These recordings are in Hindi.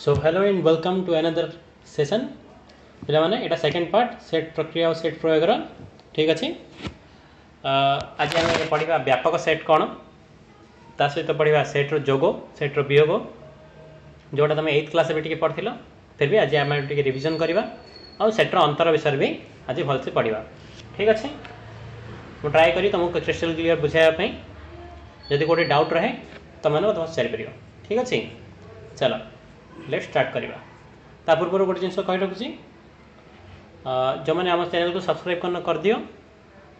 So hello and welcome to another session पे यहाँ सेकेंड पार्ट सेट प्रक्रिया और सेट प्रयोग ठीक अच्छे। आज आम पढ़ा व्यापक सेट कौन ता सहित पढ़ा सेट्र जोग सेट्र वियोग जोटा तुम 8th क्लास भी पढ़ी फिर भी आज आम रिविजन करवा और सेट्र अंतर विषय भी आज भलसे पढ़ा ठीक अच्छे। मुझे ट्राए करी तुमको क्रिस्टल क्लियर बुझाइवाई जदि कोई डाउट रहे तुम मैंने पचारि पार ठीक अच्छे। चलो लेट स्टार्ट करवा ता पूर्व गोटे जिन कही रखुची जो मैंने आम चैनल को सब्सक्राइब कर दियो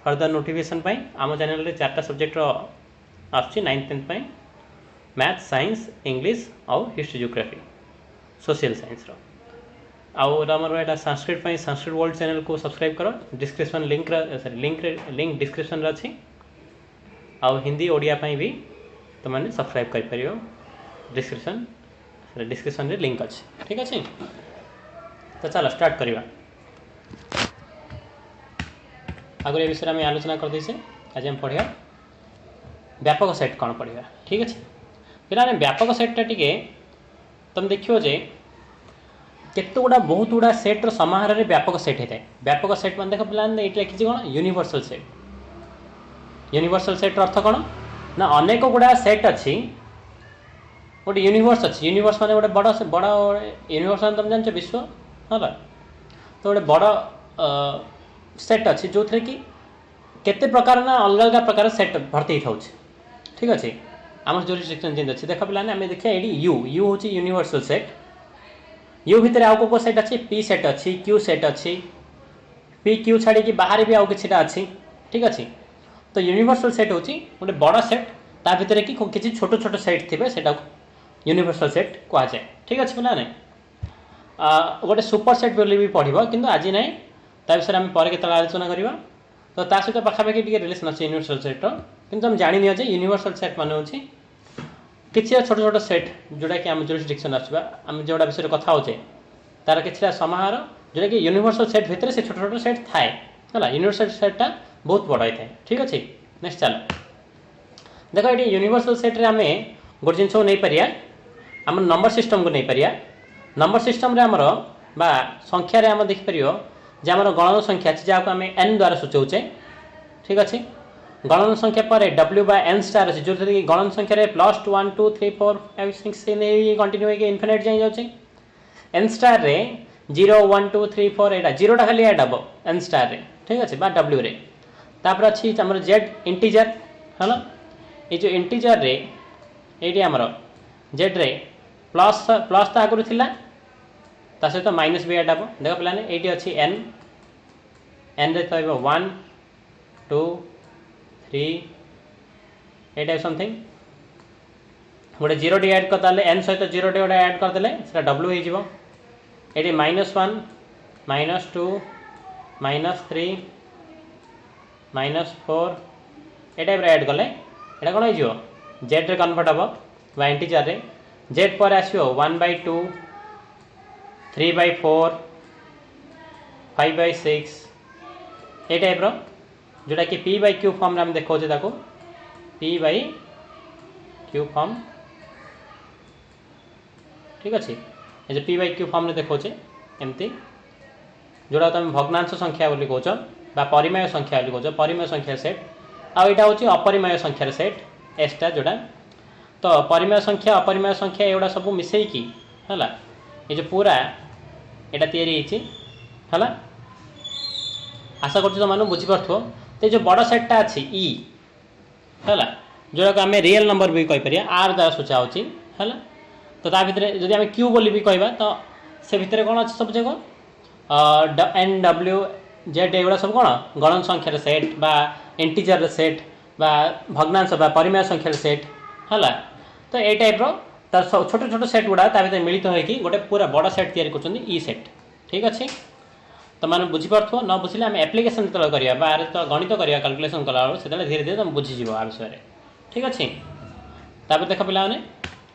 फर्दर नोटिफिकेशन पाई आम चैनल में 4टा सब्जेक्ट आसुची 9th 10th पाई मैथ साइंस इंग्लिश और हिस्ट्री जियोग्राफी सोशल साइंस आमर संस्कृत संस्कृत वर्ल्ड चैनल को सब्सक्राइब करो डिस्क्रिप्शन लिंक डिस्क्रिप्शन अच्छी आउ हिंदी ओडिया भी तुमने सब्सक्राइब कर डिस्क्रिप्शन रे लिंक अच्छे ठीक अच्छे। तो चलो स्टार्ट करवा आगे ये विषय में आलोचना कर देसे आज हम पढ़ा व्यापक सेट कौन पढ़ा ठीक अच्छे। फिर व्यापक सेटा टी तुम देखियो जे केत गुड़ा बहुत गुड़ा सेट्र समाहार में व्यापक सेट होता है। व्यापक सेट मान देख पे ये लिखी कौन यूनिवर्सल सेट। यूनिवर्सल सेट्र अर्थ कौन ना अनेक गुड़ा सेट अच्छी गोटे यूनिवर्स अच्छी यूनिवर्स माने गोटे बड़ बड़ यूनिवर्स तुम जान विश्व है तो गोटे बड़ सेट अच्छी जो थे कि केते प्रकार ना अलग अलग प्रकार सेट भर्ती था ठीक अच्छे। आम जुरिस्डिक्शन जिन अच्छे देख पे आम देखिए ये यू यू हूँ यूनिवर्सल सेट यू भितर आउ को सेट अच्छी पी सेट अच्छी क्यू सेट अच्छी पी क्यू छाड़ी बाहर भी आउ कि अच्छी ठीक अच्छे। तो यूनिवर्सल सेट हूँ गोटे बड़ सेट ता भितर कि किसी छोट छोट सेट थे से यूनिवर्सल सेट कहुए ठीक अच्छे पे गोटे सुपर सेट बोली भी पढ़ो कि आज ना ता विषय आम पर आलोचना करवा। तो ता सहित पाखापाखि रिलेसन अच्छे यूनिवर्सल सेट्र कि तुम जान यूनिवर्सल सेट मान हूँ किसी छोट छोट सेट जोटा कि आम जुरिस्डिक्शन आसवा आम जोड़ा विषय कथा होचे तार कि समाहार जोटा कि यूनिवर्सल सेट भितर से छोट छोट सेट थाए है यूनिवर्सल सेटा बहुत बड़ होता है ठीक अच्छे। नेक्स्ट चलो देख ये यूनिवर्सल सेट्रे आम गोटे जिन नहीं पारिया आम नंबर सिस्टम को नहीं पारिया। नंबर सिस्टम रे आमर बा संख्यार आम देखिपर जे आम गणन संख्या अच्छी जहाँ आम एन द्वारा सूचाऊे ठीक अच्छे। गणन संख्या पर डब्ल्यू बाय एन स्टार अच्छे जो कि गणन संख्या +1 2 3 4 5 6 कंटिन्यू होगी इनफिनिट जाए जाऊे। एन स्टार रे 0 1 2 3 4 एटा जीरोटा खाली ऐड हम एन स्टार रे ठीक अच्छे बा डब्ल्यू रे तापर अच्छी आम जेड इंटीजर है ना ये जो इंटीजर रे ये आमर जेड रे प्लस प्लस तो आगुरी थिला ता सहित माइनस भी ऐड हम देख पे ये अच्छी एन एन रे तो 1 2 3 ये समथिंग गोटे जीरो टी ऐड करदे एन सहित जीरो टी गोटे ऐड करदे डब्ल्यू हो ये -1 -2 -3 -4 ये टाइप ऐड कले ये कौन हो जेड रे कन्वर्ट हम बा इंटीजर रे जेड पर आसो 1/2 3/4 5/6 ये टाइप जोटा कि पी बाय क्यू फॉर्म आम देखा पी बाय क्यू फॉर्म ठीक अच्छे। ये पी बाय क्यू फॉर्म देखा एमती जोड़ा तुम भग्नांश संख्या बोली कह परिमेय संख्या बोली कह परिमेय संख्या सेट आईटा हूँ अपरिमेय संख्यार सेट एसटा जोड़ा। तो परिमेय संख्या अपरिमेय संख्या एगुड़ा सब मिसेकी है ये जो पूरा यहाँ या आशा कर तुम बुझीपार तो जो बड़ सेटा अच्छी ई है जोटा को आम रियल नंबर भी कहीपर आर द्वारा सूचा है तो ता भितर जब आम क्यू बोली भी कहवा तो से भितर कौन अच्छे सब जगह एन डब्ल्यू जेड एगुड़ा सब कौन गणन संख्यार सेट बा इंटीजर सेट बा भग्नांश बा परिमेय संख्यार सेट है। तो ये टाइप तार छोट छोट सेट गुड़ा भर मिलित होगी गोटे पूरा बड़ सेट तैयारी कर ई सेट ठीक अच्छे। तो मैंने बुझीपार न बुझे आम एप्लिकेशन जो करवा तो गणित करवा कैलकुलेसन कला से धीरे धीरे तुम बुझीज आ विषय ठीक अच्छे। तापर देख पे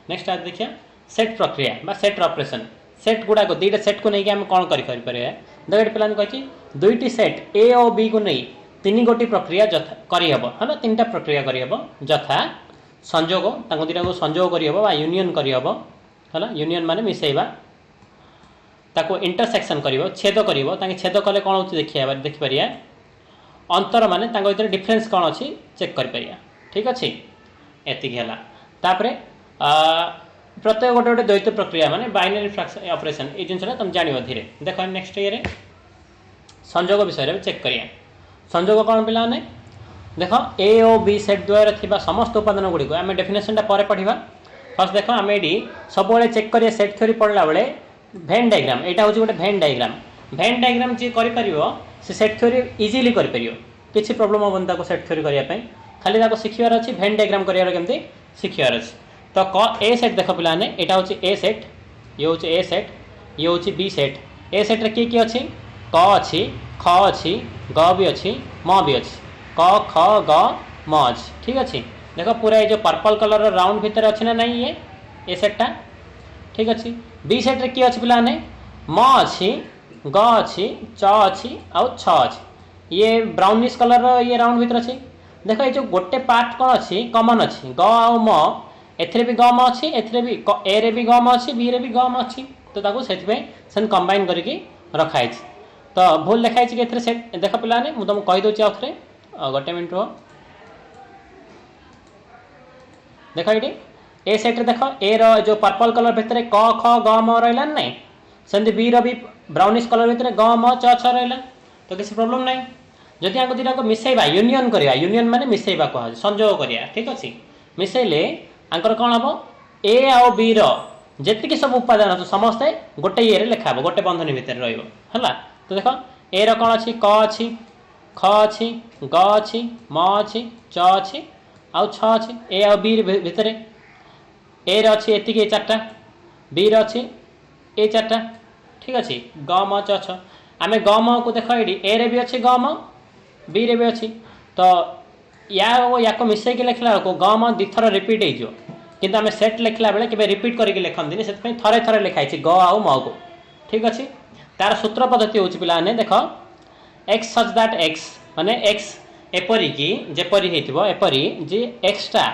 नेक्स्ट आज देखिए सेट प्रक्रिया सेट ऑपरेशन सेट गुड़ाक दुईटा सेट को लेकिन आम कौन कर देख पे कही दुईटी सेट ए और बी को नहीं 3 गोटी प्रक्रिया करहब है ना 3टा प्रक्रिया करहब यथा संजोग दुईटा को संजोग करहब यूनियन करहब है यूनियन माने मिसेबा ताको इंटरसेक्शन करिवो छेद करिवो ताके छेद कले कोन होची देखि परिया अंतर माने ताको भीतर डिफरेंस कोन अछि चेक कर परिया ठीक अछि एति गेला तापरे प्रत्येक गोटे गोटे द्वैत प्रक्रिया माने बाइनरी फ्रैक्शन ऑपरेशन ए जिनसटा तुम जानिबो धीरे देखो नेक्स्ट ईयर संयोग विषय में चेक करिया संयोग कोन पिला ने देखो ए और बी सेट द्वारा थिबा समस्त उपादान गुडी को आमे डेफिनेशनटा परे पढिबा फर्स्ट देखो आमे एडी सब बेले चेक करिया सेट थ्योरी पढला बेले वेन डायग्राम एटा होची गोटे वेन डायग्राम जे करि परिबो से सेट थ्योरी इजीली करि परियो किछि प्रॉब्लम होबन ताको सेट थ्योरी करिया पय खाली ताको सिखियार अछि वेन डायग्राम करियार केमते सिखियार अछि तो क ए सेट देखो पिला ने एटा होची ए सेट ये होची ए सेट ये होची बी सेट ए सेट रे की अछि क अछि ख अछि ग भी अछि म भी अछि क ख ग म अछि ठीक अछि देखो पूरा ये जो पर्पल कलर रो राउंड भीतर अछि ना नहीं ये ए सेट टा ठीक अछि बी सेट रे की अछि पिला ने म अछि ग अछि च अछि आ छ अछि ये ब्राउनिश कलर रो ये राउंड भीतर अछि देखो ये जो गोटे पार्ट कोन अछि कॉमन अछि ग आ म एथरे भी ग म अछि एथरे भी ए रे भी ग म अछि बी रे भी ग म अछि तो ताको सेति पे सन कंबाइन करके रखा अछि तो भूल लिखा अछि कि एथरे सेट देखो पिला ने मु तुम कहि दोची आथरे गोटे मिनिट रो देखो एटी ए सेट रे देखो ए रो जो पर्पल कलर भीतर क ख ग म रहला नै सेंति बी रो भी ब्राउनिश कलर भीतर ग म च छ रहला तो किसी प्रॉब्लम नै जदि आको दिना को मिसेबा यूनियन करिया यूनियन माने मिसेबा कह संयोग करिया ठीक अछि मिसेले आंकर कोन हबो ए आ बी रो जेतिके सब उपादान अछि समस्त गोटे ये रे लिखाबो गोटे बंधन भीतर रहइबो हला तो देखो ए रो कोन अछि क अछि ख अछि ग अछि म अछि च अछि आ छ अछि ए आ बी भीतर ए रो अछि एतिके चारटा बी रो अछि ए चारटा ठीक अछि ग म च छ आमे ग म को देखो एडी ए रे भी अछि ग म बी रे भी अछि तो या ओ याको मिसै के लिखला को ग म दि थर रिपीट हे जो किंतु आमे सेट लिखला बेले केबे रिपीट करके लिखंदिनी सेत पय थरे थरे लिखाइ छि ग आ म को ठीक अछि तार सूत्र पद्धति होछि पिला ने देखो x such that x माने x एपरी की जेपरी हेतिबो एपरी जे x टा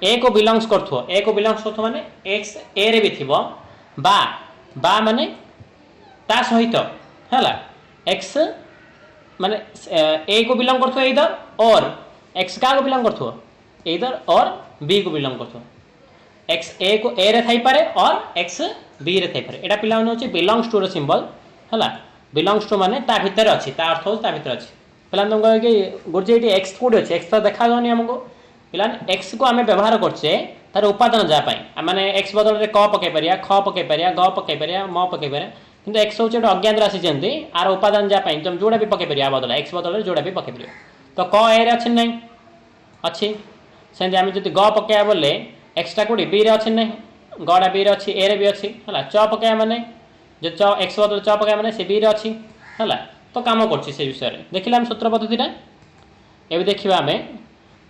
a को बिलोंग्स करथो a को बिलोंग्स करथो माने x a रे भी थिबो बा माने ता सहित हला x माने a को बिलोंग करथो इधर और x का को बिलोंग करथो इधर और b को बिलोंग करथो x a को a रे थाई पारे और x b रे थाई पारे एटा पिला न होची बिलोंग्स टू रो सिंबल हला बिलोंग्स टू माने ता भीतर अछि ता अर्थ होची ता भीतर अछि पिला न कहे कि गुरजेटी x कोड अछि x तो देखा गनी हमको पिला x को हमें व्यवहार करछे तार उपादान जा पाई माने x बदल रे क पके परिया ख पके परिया ग पके परिया म पके परिया किंतु x होची अज्ञात राशि जेंती आर उपादान जा पाई तुम जोडा भी पके परिया बदल x बदल रे जोडा भी पके परिया तो क ए रे अछि नै अछि सेंति हम जति ग पके बोले x टा कोडी b रे अछि नै गडा b रे अछि a रे भी अछि हला च पके माने जे च x बदल च पके माने से b रे अछि हला तो काम करछि से विषय रे देखिला हम सूत्र पद्धति रे एबे देखिबा हमें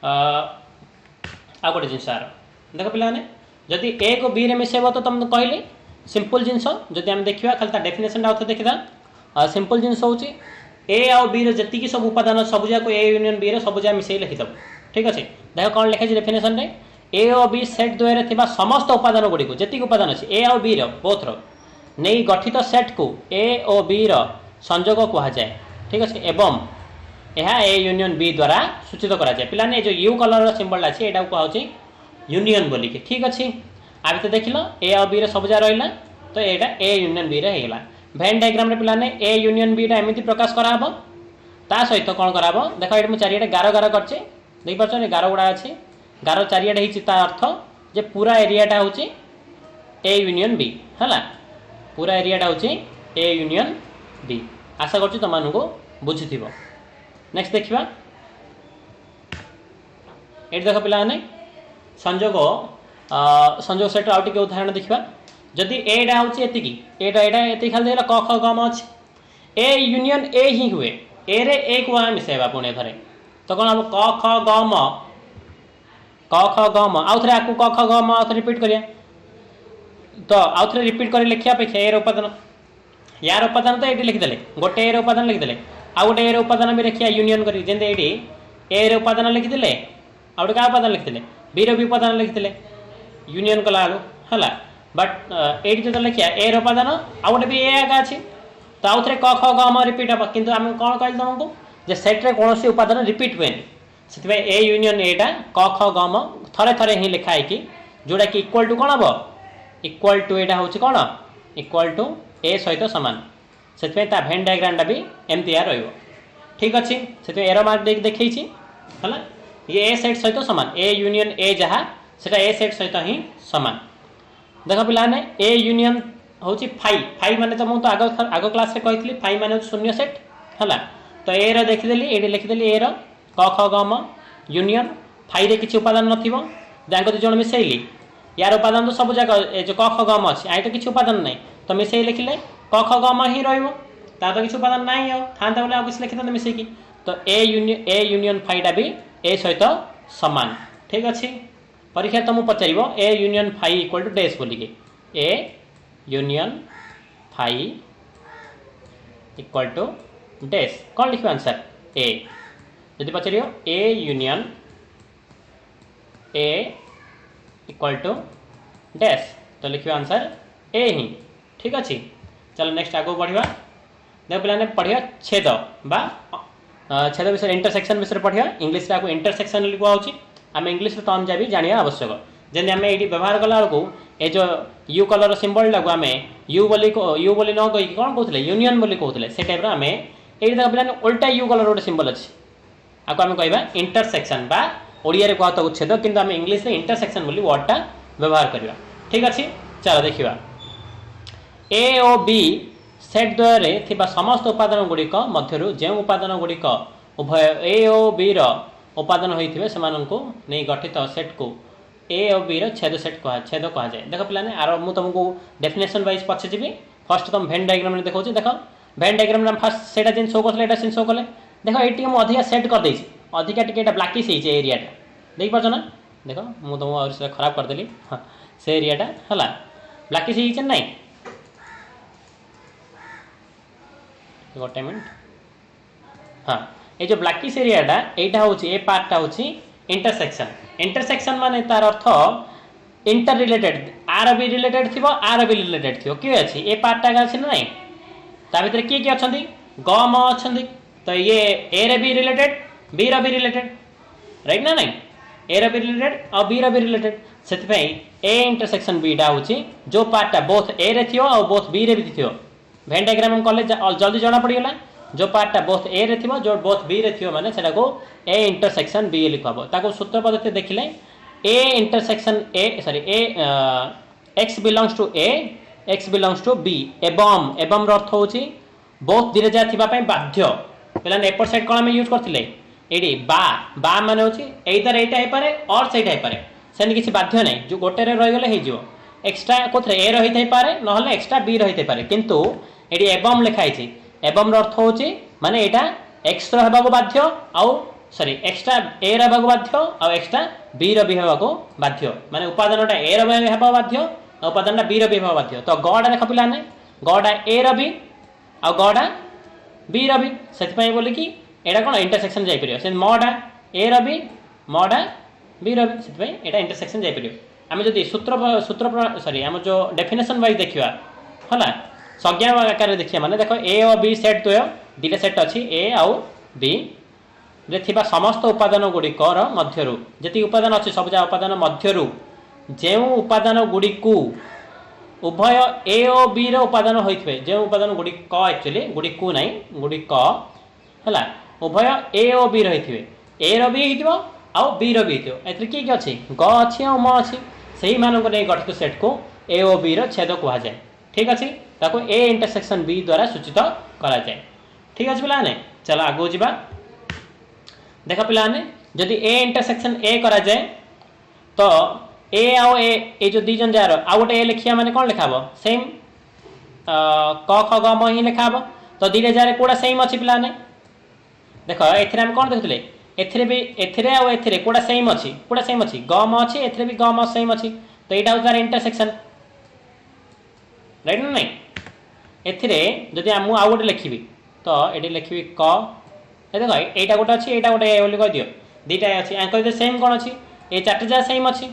आ गोटे जिनस आर देखो पिला ने जदि a को b रे मिसेबो तो तुम कहली सिंपल जिनस जदि हम देखिबा खाली ता डेफिनेशन ता देखिदा सिंपल जिनस होची a आ b रे जति की सब उपादान सब जा को a यूनियन b रे सब जा मिसेई लिखि दब ठीक अछि देखो कोन लिखै छै डेफिनेशन रे a और b सेट द्वय रे थिबा समस्त उपादान गुडी को जति उपादान अछि a और b रो बोथ रो नै गठित सेट को a और b रो संयोग कहा जाए ठीक अछि एवं यह ए यूनियन बी द्वारा सूचित करा जाए पिला ने जो यू कलर रो सिंबल अछि एटा को कहउछि यूनियन बोली के ठीक अछि आबे तो देखिलो ए और बी रे सब जा रहइला तो एटा ए यूनियन बी रे हेला वेन डायग्राम रे पिला ने ए यूनियन बी टा एमिति प्रकाश कराबो ता सहित कोन कराबो देखो एटा मु चारियाडे गारो गारो करछि देख परछ ने गारो गुडा अछि गारो चारियाडे हिछि ता अर्थ जे पूरा एरियाटा होछि ए यूनियन बी हला पूरा एरियाटा होछि ए यूनियन बी आशा करछि तमानु को बुझिथिबो नेक्स्ट देखिबा एट देखो पिला ने संयोग संयोग सेट आउट के उदाहरण देखिबा जदि ए डा होछि एतिकी एटा एति खाली देला क ख ग म अछि ए यूनियन ए ही हुए ए रे ए को हम मिसेबा पुणे धरे तो कोन हम क ख ग म आउथरे आकु क ख ग म आउथरे रिपीट करिया तो आउथरे रिपीट करी लिखिया पे ए रो उपादान यार उपादान तो एटी लिखि देले गोटे ए रो उपादान लिखि देले आ गोटे ए रो उपादान भी लिखिया यूनियन करी जेंते एटी ए रो उपादान लिखि देले आ गोटे का उपादान लिखि देले बी रो भी उपादान लिखि देले यूनियन कला आलो हला बट ये जो लिखिया ए उपादान आउ गोटे भी ए आगे अच्छी तो आउ थे क ख ग म रिपीट हम कि आम कौन कहल तुमको जे सेट्रे कौन उपादान रिपीट हुए से ए यूनियन एटा क ख ग म थरे थरे ही लिखाई कि जोड़ा कि इक्वल टू कौन हम इक्वल टू एटा हूँ कौन इक्वल टू ए सहित सामान से भेन डायग्राम भी एमती रही ठीक अच्छे से एरो मार्क देखी है ये ए सेट सहित सामान ए यूनियन ए जहाँ से ए सेट सहित ही सामान देख पाने ए यूनियन हूँ फाइव फाइव माने तो मुझे आग क्लास रे कही फाइव माने शून्य सेट है तो ए देखीदेली ये लिखिदेली ए क ख ग म यूनियन फाइव रे किसी उपादान नथिबो जाको दु जण मिसेइली यार उपादान तो सब जाक जो क ख ग म अच्छी आई तो किसी उपादान नहीं तो मिसेई लिखिले क ख ग म ही रहिबो ता तो किसी उपादान नहीं था बोले किसी लिखिते मिसेकी तो ए यूनियन फाइटा भी ए सहित सामान ठीक अच्छे परीक्षा तुमको पचार A union five equal to dash बोलिके A union five equal to dash कौन लिखो आंसर ए यदि पचार A union A equal to dash तो लिखो आंसर ए ही ठीक अच्छे चलो नेक्स्ट आगे बढ़िया देख पे पढ़िया छेद बा छेद विषय इंटरसेक्शन विषय पढ़िया इंग्लिश आपको इंटरसेक्शन लिखा हो आम इंग्लिश तो हम भी जाना आवश्यक जमी आम ये व्यवहार कला बेलू ये जो यू कलर सिंबल टाक आम यू बोली न कही कौन कहते यूनियन बोली कहते से टाइप आम ये देख पे उल्टा यू कलर गोटे सिंबल अच्छी आपको आम कह इंटरसेक्शन बा ओडिया कहता छेद किंतु आम इंग्लिश इंटरसेक्शन बोली वर्डटा व्यवहार करवा ठीक अच्छे चलो देखा ए और बी सेट द्वय थिबा समस्त उपादान गुड़िक मध्यरु जो उपादान गुड़िक उभय ए और बी उपादान होइथिबे सेमानंकु नै गठित सेट को ए और बी छेद सेट छेद कह जाए देख पे आर मुझे तुमको डेफिनेशन वाइज पछे जी फर्स्ट तुम भेन डायग्राम देखा देख भेन डायग्राम फास्ट से जिन शो कले सीन शो कले देख ये मुझे अधिका सेट कर अधिका टे ब्लाकिश हो एरियाटा देख पार्छ ना देख मुझे तुमको खराब करदेली हाँ से एरियाटा है ब्लाकिश हो ना गोटे मिनट हाँ ये जो ब्लाकिश एरियाटा यहाँ हूँ ए पार्टा हूँ इंटरसेक्शन इंटरसेक्शन माने तार अर्थ इंटर रिलेटेड आर भी रिलेटेड थी आर भी रिलेटेड थी किए अच्छी ए पार्टा अच्छी ना नहीं ता भीतर किए किए अच्छा ग म अच्छा तो ये ए रे भी रिलेटेड बी री रिलेटेड राइट ना नहीं ए री रिलेटेड और बी री रिलेटेड से ए इंटरसेक्शन बी टा हूँ जो पार्टा बोथ ए रे थी और बोथ बी रे भी थी भेन डायग्राम कले जल्दी जना पड़गला जो पार्टा बोथ ए रे थी जो बोथ बी रे थी मैंने से ए इंटरसेक्शन बी लिखब ताको सूत्र पद्धति देखिले A intersection A sorry A x belongs to A x belongs to B एवं एवं अर्थ हूँ बोथ धीरे जा थी बाध्य पे एपट साइड कौन आम यूज करते ये बा मान हूँ एइदर एटा हो पारे और सहीटा हो पारे से किसी बाध्य नहीं जो गोटे रहीगले हो एक्सट्रा कौन ए रही पारे ना एक्सट्रा बी रही पारे किंतु ये एवं लिखाई एवं अर्थ हूँ माने यहाँ एक्स रहा बाध्य आउ सॉरी एक्सट्रा ए रहा बाध्य आउ एक्सट्रा बी री हवा बाध्य माने उपादानटा ए रहा बाध्य और उपादानटा बी री हवा बाध्य तो गड़ा देख पाने गड़ा ए री आ गड़ा बी री से बोलिकी यहाँ कौन इंटरसेक्शन जापर से मडा ए री मडा बी री से इंटरसेक्शन जापर आम जो सूत्र सूत्र सॉरी आम जो डेफिनेशन वाइज देखा है संज्ञा आकार देखिए माने देख ए और बी सेट द्वय दुटा सेट अच्छी ए आउ बी रे थिबा समस्त उपादान गुड़िकर मध्यरु जति उपादान अच्छी सबजा उपादान मध्यरु जो उपादान गुड़िकु उभय ए और बी रे उपादान होइथबे जो उपादान गुड़िक एक्चुअली गुड़िकु नहीं गुड़िक है उभय ए और बी रही ए री हो आउ बी री हो ए किए अच्छी ग अच्छी और म अच्छी से ही मानक नहीं गठित सेट को ए और बी छेद कह जाए ठीक अच्छे ताको ए इंटरसेक्शन बी द्वारा सूचित करा जाए ठीक अच्छे पे चलो आगू जा देख पे जदि ए इंटरसेक्शन ए करा जाए तो ए आउ ए जो दीजन जार आउ गोटे ए लिखिया माने कौन लिखा सेम क ख ग म ही लिखा तो दीटा जार कौटा सेम अच्छी पे देख ए कौन देखुले एथिरे भी एथिरे आउ एथिरे कौटा सेम अच्छी ग म अच्छी एथिरे भी ग म सेम अच्छी तो यहाँ हूँ तार इंटरसेक्शन राइट ना नहीं एथिरे जदि आम आउ गोटे लिखी तो ये लिखी क देख यहाँ गोटे अच्छी यहाँ गोटे बोली कह दियो दीटा अच्छी कह सेम कौन अच्छी ये चार्टे जहाँ सेम अच्छी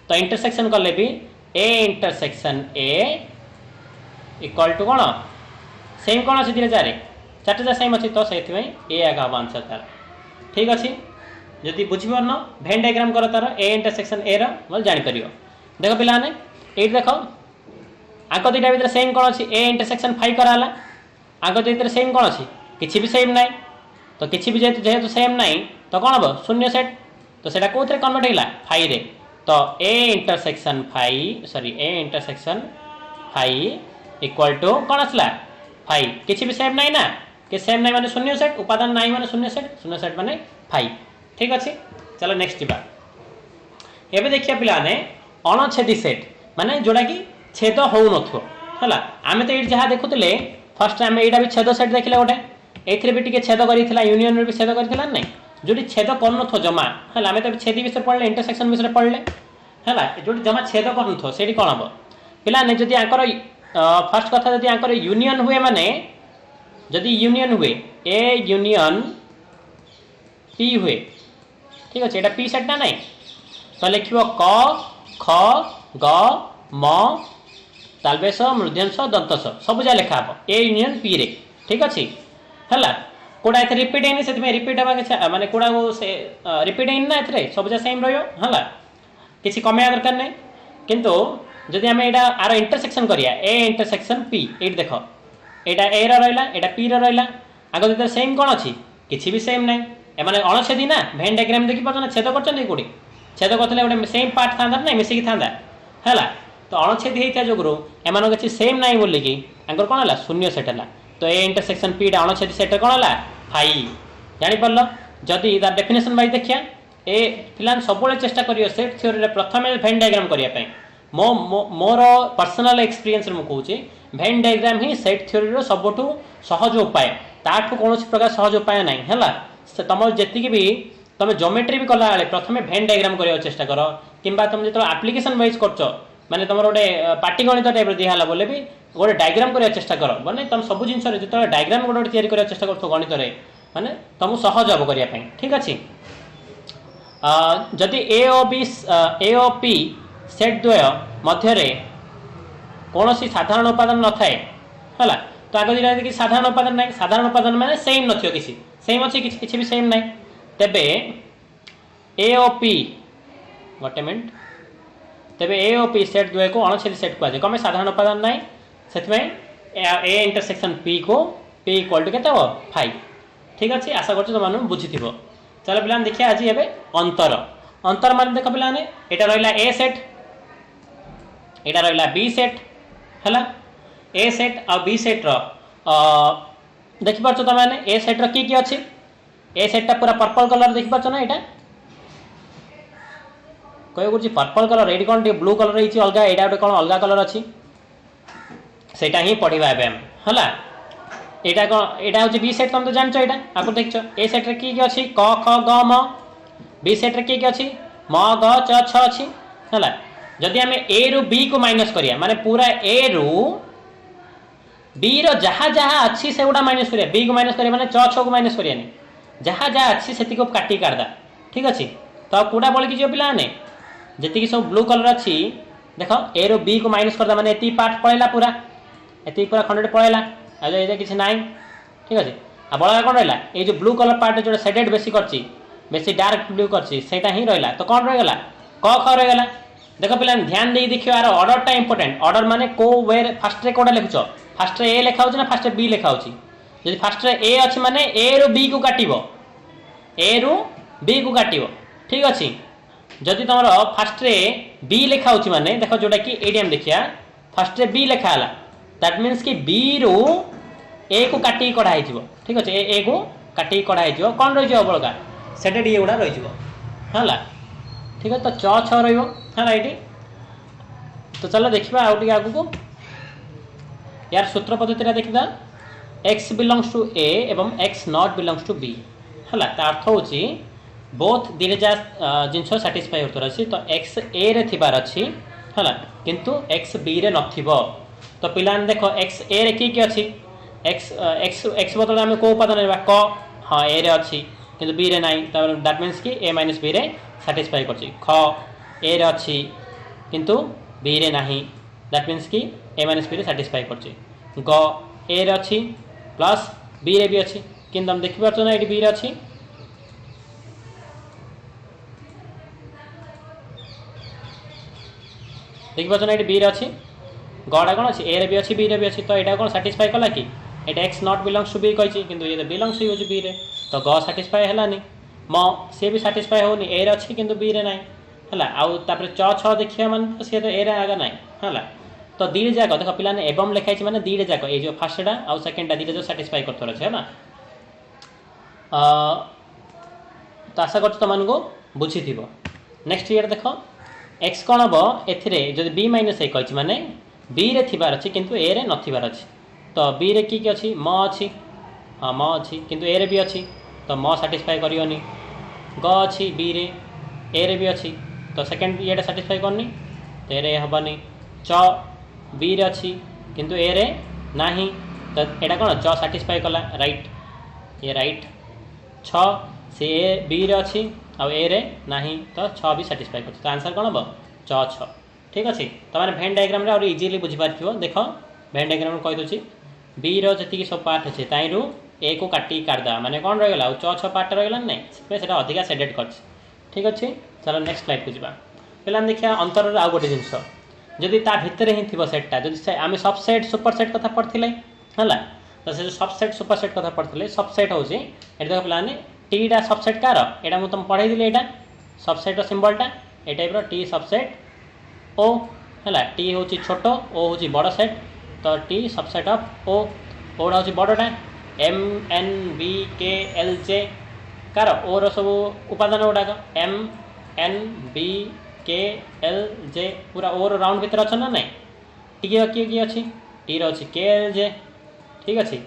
तो इंटरसेक्शन कले भी A intersection A equal to कौन सेम कौन अच्छे धीरे चारे चार्टा सेम अच्छी तो से ए आगे हम आंसर तार ठीक अच्छे जदि बुझीपार भेन डायग्राम कर तार ए इंटरसेक्शन ए रहा जापर देख पाने ये देख आग दुईटा भर सेम कौन अच्छी ए इंटरसेक्शन 5 कराला आग दुईटा सेम कौन अच्छी किसी भी सेम ना तो किसी भी जेहेतु सेम ना तो कौन हम शून्य सेट तो सेटा कौन कन्वर्ट होगा 5 रे तो ए इंटरसेक्शन 5 इक्वल टू कौन आसला 5 किसी भी सेम ना कि सेम ना माने शून्य सेट उपादान ना माने शून्य सेट माने 5 ठीक अच्छे चलो नेक्स्ट जा एवं देखिए पाने अणछेदी सेट माने जोड़ा कि छेद हो ना आम तो ये जहाँ देखुले फर्स्ट आम यहाँ भी छेद सेट देखले गोटे ये भी टे छेद कर यूनियन भी छेद कर ना जो छेद कर जमा है आम तो छेदी विषय पढ़ले इंटरसेक्शन विषय पढ़ले है जो जमा छेद कर से कौन हम पाने जदि आंकर फर्स्ट कथा जदि आंकर यूनियन हुए माने जदि यूनियन हुए ए यूनियन पी हुए ठीक अच्छे यहाँ पी सेट ना नहीं तो लिख क ख ग म तालबेश मूर्धन्यश दंतस सब जहाँ लिखा हम ए यूनियन पी रे ठीक अच्छे है कौटा ए रिपीट है से रिपीट हाँ मानने कौटा से रिपीट है ना ए सब जहाँ सेम रहा किसी कमे दरकार नहीं किंतु जदि आम यहाँ आर इंटरसेक्शन करिया ए इंटरसेक्शन पी ये देख यहाँ ए रहा यहाँ पी रहा आग भर सेम कौन अच्छी किसी भी सेम ना एम अणछेदी ना भेन डायग्राम देखी पार्छ छेद कर कौटी छेद करते गोटे सेम पार्ट था ना मिसिकी था है तो अणछेदी होता जो एम किसी सेम ना बोलिकी आंकर कौन है शून्य सेट है तो ए इंटरसेक्शन पीटा अणछेदी सेट कौन है 5 जापर जदि तार डेफिनेशन वाइज देखिया ए पिला सब चेष्टा कर सेट थ्योरी प्रथम भेन डायग्राम करने मोर पर्सनल एक्सपीरियंस मुझे कहूँ भेन डायग्राम ही सेट थ्योरी सबुठू सहज उपाय ताठू कौन प्रकार सहज उपाय ना है तुम जी भी तुम ज्योमेट्री भी कला प्रथम भेन डायग्राम करने चेष्टा कर कि तुम जो आप्लिकेसन वाइज कर माने तुम गोटे पाटिगणित टाइप दिहला बोले भी गोटे डायग्राम करने चेष्टा कर माने तुम सब जिन जो डायग्राम गोटे तैयारी करने चेष्टा कर गणित माने तुमको सहज हम करने ठीक अच्छे जदि ए ओ पी सेट द्वय मध्य कौन सी साधारण उपादान न थाए है तो आगे दिन कि साधारण उपादान ना साधारण उपादान माने सेम न किसी सेम अच्छी किसी भी सेम ना तेबे ए ओ पी गोटे मिनट तेबे ए ओ पी सेट द्वय को अणछेदी सेट कहुए कम साधारण उपादान ना से ए इंटरसेक्शन पी को पी इक्वल टू के 5 ठीक अच्छे आशा कर तुम बुझी चलो पिला देखिए आज ये अंतर अंतर मान देख पिला यहाँ रहा ए सेट यहाँ रहा बी सेट है ए सेट आ बी सेट देखिपार तुम मैंने ए सेट री किए अच्छी ए सेटा पूरा पर्पल कलर देखिपार ना यहाँ कह पर्पल कलर ये कौन ब्लू कलर है अलग यहाँ गोटे कौन अलग कलर अच्छी सेटा ही पढ़ा है यहाँ कौन यहाँ हूँ बी सेट तुम तो जानच यहाँ आपको देख ए सेट रे किए अच्छी क ख ग म बी सेट रे किए अच्छी म ग च छ अच्छी है जदि आम ए रु बी को माइनस करिया माने पूरा ए रु बी रो जहाँ जहाँ अच्छी से गुड़ा माइनस करिया बी को माइनस करिया माने च छ को माइनस करिया नहीं जहाँ जहाँ अच्छी से को काटी काटदा ठीक अच्छे तो कूड़ा बोल जो पिलाने जी सब ब्लू कलर अच्छी देख ए रु बी को माइनस करदा माने एति पार्ट पड़ेला पूरा एति पूरा खंड पड़ेला ये किसी ना ठीक अच्छे आ बड़ा कौन रहा ये जो ब्लू कलर पार्ट जो सेडेड बेसी करची बेसी डार्क ब्लू करची सेटा ही रहा तो कौन रहीगला क ख रहीगला देख पिला ध्यान दे देखिए यार ऑर्डरटा इंपोर्टेंट ऑर्डर माने को वे फास्ट रे कोडा लिखुछ फास्ट रे ए लिखा होची ना फास्ट रे बी लिखा होची यदि फास्ट रे ए अछि माने ए रु बी को काटिबो ए रु बी को काटिबो ठीक अछि जदि तुम फास्ट रे बी लिखा होची माने देखो जोटा कि एडीएम देखिया फास्ट रे बी लिखा हला दैट मींस कि बी रु ए को काटी कढ़ा हो ठीक अच्छे ए को काटी कढ़ा हो कौन रही बड़का सेटेड ये गुड़ा रही है ठीक है तो च छ रहा ये तो चलो देखा आगे आगू यार सूत्र पद्धति देखा एक्स बिलंग्स टू ए एवं एक्स नॉट बिलंग्स टू बी है अर्थ हूँ बोथ दीटे जहाँ जिनस साटिस्फाई होता अच्छी तो एक्स ए रे थिबार अच्छी है किंतु एक्स बी रे नथिबो तो पिला देख एक्स ए रे कि अच्छी एक्स एक्स एक्स बदल आम कौ उपादान क हाँ ए रे अच्छी किंतु बी रे नाई दैट मीन्स कि ए माइनस बी रे साटिस्फाई कर ख ए रे अच्छी किंतु बी रे नाही दैट मीन्स कि ए माइनस बी रे सैटिस्फाई करछि ग ए रे अछि प्लस बी रे भी अछि किंतु हम देखि पारछो ना एटी बी रे अछि देखि पारछो ना एटी बी रे अछि गड़ा कौन अच्छी ए रे भी अच्छी बी रे भी अच्छी तो यहाँ कौन साटिस्फाई कला कि एटा x not belongs to B कही किंतु ये बिलोंग्स टू बी रे तो ग साटिस्फाई है म सी भी साटिस्फाई होनी ए रे अच्छी किंतु बी रे ना है आउ तापर छ देखिए माने तो सी तो ए रे आगे ना है तो दी जाक देख पिलाने एवं लिखाई माने दी जाक ये जो फास्टा आउ सेकेंडटा दी जो साटिस्फाई करथर अच्छे है तो आशा कर तुमको बुझी थी नेक्स्ट ईयर देख एक्स कौन हम ए बी माइनस ए कही माने बी रे थिबार अछि किंतु ए रे नथिबार अछि तो बी रे की अछि म अछि हाँ म अछि किंतु ए रे भी अछि तो म साटिस्फाई करियोनी ग अछि बी रे ए रे भी अछि तो सेकंड येटा साटिस्फाई करनी तो ए रे हबनी च बी रे अछि किंतु ए रे नाही तो एटा कोन च साटिस्फाई कला राइट ये राइट छ से ए बी रे अछि आ ए रे नाही तो छ भी साटिस्फाई करछ तो आंसर कोन हबो च छ ठीक अच्छे तो मैंने भेन डायग्राम रे इजिली बुझीपार देख भेन डायग्राम कही दूसरी बी री सब पार्ट अच्छे ताइरु ए को काटी काटदा माने कौन रहीगला छ पार्ट रहीगला ना से अधिका सेडेड कर ठीक अच्छे चलो नेक्स्ट स्लाइड को जी पे देखिए अंतर आउ गोटे जिनस जदि ता भितर ही थी सेट्टा जदि आम सबसेट सुपरसेट कथा पढ़ते है तो से सबसेट सुपरसेट कथा पढ़ते सबसेट हूँ ये देख पे टीटा सबसेट कार यहाँ मुझे तुम पढ़ाई यहाँ सबसेट सिंबलटा ए टाइप टी सबसेट ओ है टी हूँ छोट ओ हूँ बड़ सेट तो टी सबसेट ऑफ ओटा हूँ बड़टा एम एन बी के एल जे कार ओर सब उपादान गुड़ाक एम एन बी के एल जे पूरा ओर राउंड भितर अच्छा ना ना टी किए किए अच्छी टी रही के एल जे ठीक अच्छे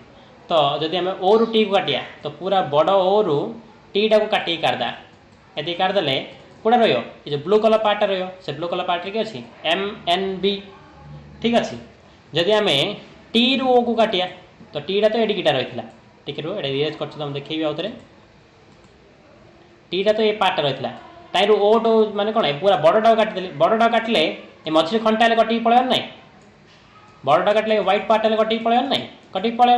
तो जदि आम ओ रु टी को काटिया तो पूरा बड़ ओ रु टीटा को काटिक काटदा ये काटिदेले कौटा रही ये जो ब्लू कलर पार्टा रही से ब्लू कलर पार्ट के अच्छी एम एन बी ठीक अच्छे जदि आम टी रु ओ को काटिया तो टीटा तो एडिटा रही टी रू ये रिएज कर देखेबी आउ थे टीटा तो ये पार्ट रही ताई ओ टू माने कौन पूरा बड़टा काटिदेली बड़टा काटिले ये मझे खंटा कटिक पड़े ना बड़टा काटिले व्हाइट पार्ट कटिक पड़े ना कटिक पड़े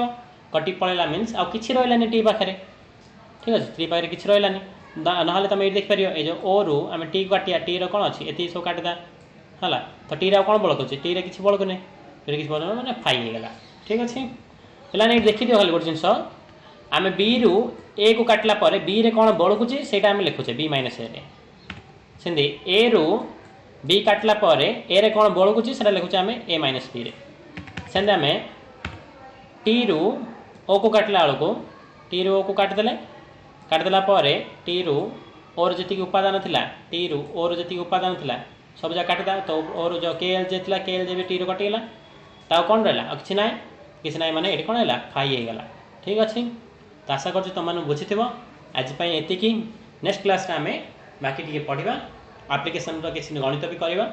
कटिक पड़ेगा मीन्स आउ कि रही टी पाखे ठीक अच्छे टी पाखे कि रही ना तुम ये देखिपर ये जो ओ रु आम टी काटिया टी कौन अच्छी ये सब काटिदा है तो टी कौन बड़क अच्छे टी किसी बड़क नहीं टी किसी बड़क मैंने फाई होगा ठीक अच्छे पे देखी दियो खाली गोटे जिनस आम बी रु ए को काटला पर बी रे कौन बड़कुचे से लिखुचे बी माइनस ए सेमती ए रु बी काटला पर ए रे कौन बड़कुचे से लिखुचे आम ए माइनस बी रे सेमती आम टी रु ओ को काटला बेलू टी रु ओ को काटिदेला टी रु ओर जी उपादान थिला टी रु ओर जी उपादान थिला सब जगह काटिदा तो ओर जो के एल जे थिला के एल जे भी टी रु कटिगला ता कौन रहा किसी ना माने ये कौन है फाई होगा ठीक अच्छे तो आशा कर तुम मैंने बुझी आज ये नेक्स्ट क्लास आम बाकी टी पढ़ा आप्लिकेसन किसी गणित भी करवा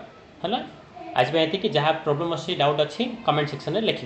है आज ये जहाँ प्रोब्लेम अच्छी डाउट अच्छी कमेंट सेक्शन में लिख